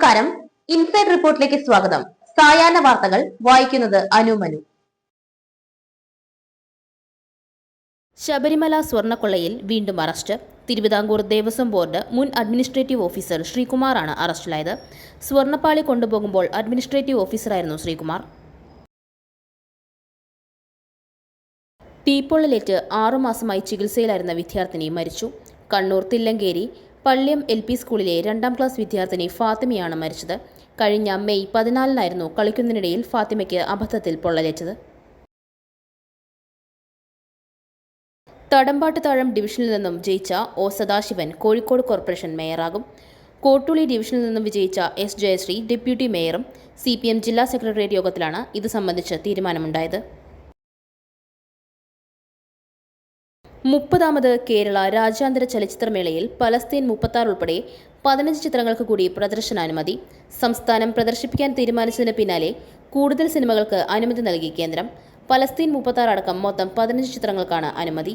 നമസ്കാരം. ഇൻസൈഡ് റിപ്പോർട്ടിലേക്ക് സ്വാഗതം. സായാഹ്ന വാർത്തകൾ വായിക്കുന്നത് അനുമനു. ശബരിമല സ്വർണ്ണക്കൊള്ളയിൽ വീണ്ടും അറസ്റ്റ്. തിരുവിതാംകൂർ ദേവസ്വം ബോർഡ് മുൻ അഡ്മിനിസ്ട്രേറ്റീവ് ഓഫീസർ ശ്രീകുമാറാണ് അറസ്റ്റിലായത്. സ്വർണ്ണപ്പാളി കൊണ്ടുപോകുമ്പോൾ അഡ്മിനിസ്ട്രേറ്റീവ് ഓഫീസറായിരുന്നു ശ്രീകുമാർ. തീപ്പൊള്ളലേറ്റ് 6 മാസമായി ചികിത്സയിലായിരുന്ന വിദ്യാർത്ഥിനി മരിച്ചു. കണ്ണൂർ തില്ലങ്കേരി പള്ളിയം LP സ്കൂളിലെ 2ാം ക്ലാസ് വിദ്യാർത്ഥിനി ഫാത്തിമയാണ് മരിച്ചത്. കഴിഞ്ഞ മെയ് 14-നായിരുന്നു കളിക്കുന്നതിനിടയിൽ ഫാത്തിമയ്ക്ക് അബദ്ധത്തിൽ പൊള്ളലേറ്റത്. തടമ്പാട്ട് താഴം ഡിവിഷനിൽ നിന്നും ജയിച്ച O സദാശിവൻ കോഴിക്കോട് കോർപ്പറേഷൻ മേയറാകും. കോട്ടുളി ഡിവിഷനിൽ നിന്നും വിജയിച്ച S ജയശ്രീ ഡെപ്യൂട്ടി മേയറും. CPM ജില്ലാ സെക്രട്ടേറിയറ്റ് യോഗത്തിലാണ് ഇത് സംബന്ധിച്ച് തീരുമാനമുണ്ടായത്. 30ാമത് കേരള രാജ്യാന്തര ചലച്ചിത്രമേളയിൽ പലസ്തീൻ 36 ഉൾപ്പെടെ 15 ചിത്രങ്ങൾക്ക് കൂടി പ്രദർശനാനുമതി. സംസ്ഥാനം പ്രദർശിപ്പിക്കാൻ തീരുമാനിച്ചതിന് പിന്നാലെ കൂടുതൽ സിനിമകൾക്ക് അനുമതി നൽകി കേന്ദ്രം. പലസ്തീൻ 36 അടക്കം മൊത്തം 15 ചിത്രങ്ങൾക്കാണ് അനുമതി.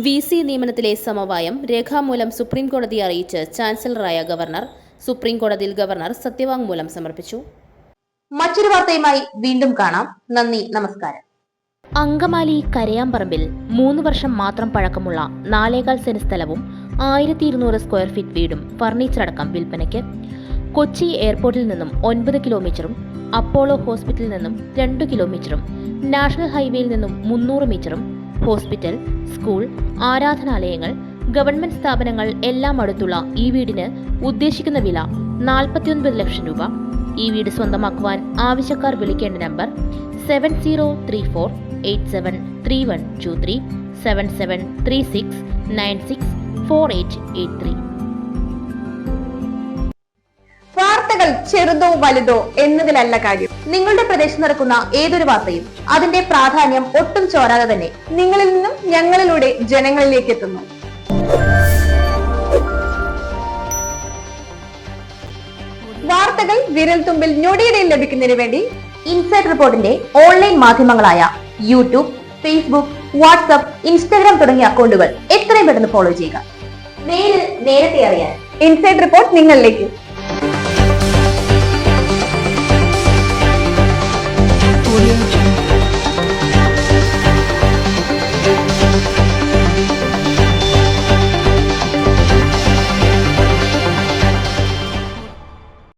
VC നിയമനത്തിലെ സമവായം രേഖാമൂലം സുപ്രീംകോടതിയെ അറിയിച്ച് ചാൻസലറായ ഗവർണർ. സുപ്രീംകോടതിയിൽ ഗവർണർ സത്യവാങ്മൂലം സമർപ്പിച്ചു. മറ്റൊരു വാർത്തയുമായി വീണ്ടും കാണാം. നന്ദി, നമസ്കാരം. അങ്കമാലി കരയാമ്പറമ്പിൽ 3 വർഷം മാത്രം പഴക്കമുള്ള 4.25 സെന്റ് സ്ഥലവും 1200 സ്ക്വയർ ഫീറ്റ് വീടും ഫർണിച്ചർ അടക്കം വിൽപ്പനയ്ക്ക്. കൊച്ചി എയർപോർട്ടിൽ നിന്നും 9 കിലോമീറ്ററും അപ്പോളോ ഹോസ്പിറ്റലിൽ നിന്നും 2 കിലോമീറ്ററും നാഷണൽ ഹൈവേയിൽ നിന്നും 300 മീറ്ററും ഹോസ്പിറ്റൽ, സ്കൂൾ, ആരാധനാലയങ്ങൾ, ഗവൺമെന്റ് സ്ഥാപനങ്ങൾ എല്ലാം അടുത്തുള്ള ഈ വീടിന് ഉദ്ദേശിക്കുന്ന വില 49 ലക്ഷം രൂപ. ഈ വീട് സ്വന്തമാക്കുവാൻ ആവശ്യക്കാർ വിളിക്കേണ്ട നമ്പർ 7034873123 7736964883. വാർത്തകൾ ചെറുതോ വലുതോ എന്നതിലല്ല കാര്യം. നിങ്ങളുടെ പ്രദേശത്ത് നടക്കുന്ന ഏതൊരു വാർത്തയും അതിന്റെ പ്രാധാന്യം ഒട്ടും ചോരാതെ തന്നെ നിങ്ങളിൽ നിന്നും ഞങ്ങളിലൂടെ ജനങ്ങളിലേക്ക് എത്തുന്നു. വാർത്തകൾ വിരൽ തുമ്പിൽ ഞൊടിയിടയിൽ ലഭിക്കുന്നതിന് വേണ്ടി ഇൻസൈഡ് റിപ്പോർട്ടിന്റെ ഓൺലൈൻ മാധ്യമങ്ങളായ യൂട്യൂബ്, ഫേസ്ബുക്ക്, വാട്സ്ആപ്പ്, ഇൻസ്റ്റാഗ്രാം തുടങ്ങിയ അക്കൗണ്ടുകൾ എത്രയും പെട്ടെന്ന് ഫോളോ ചെയ്യുക. നേരത്തെ അറിയാൻ ഇൻസൈഡ് റിപ്പോർട്ട് നിങ്ങളിലേക്ക്.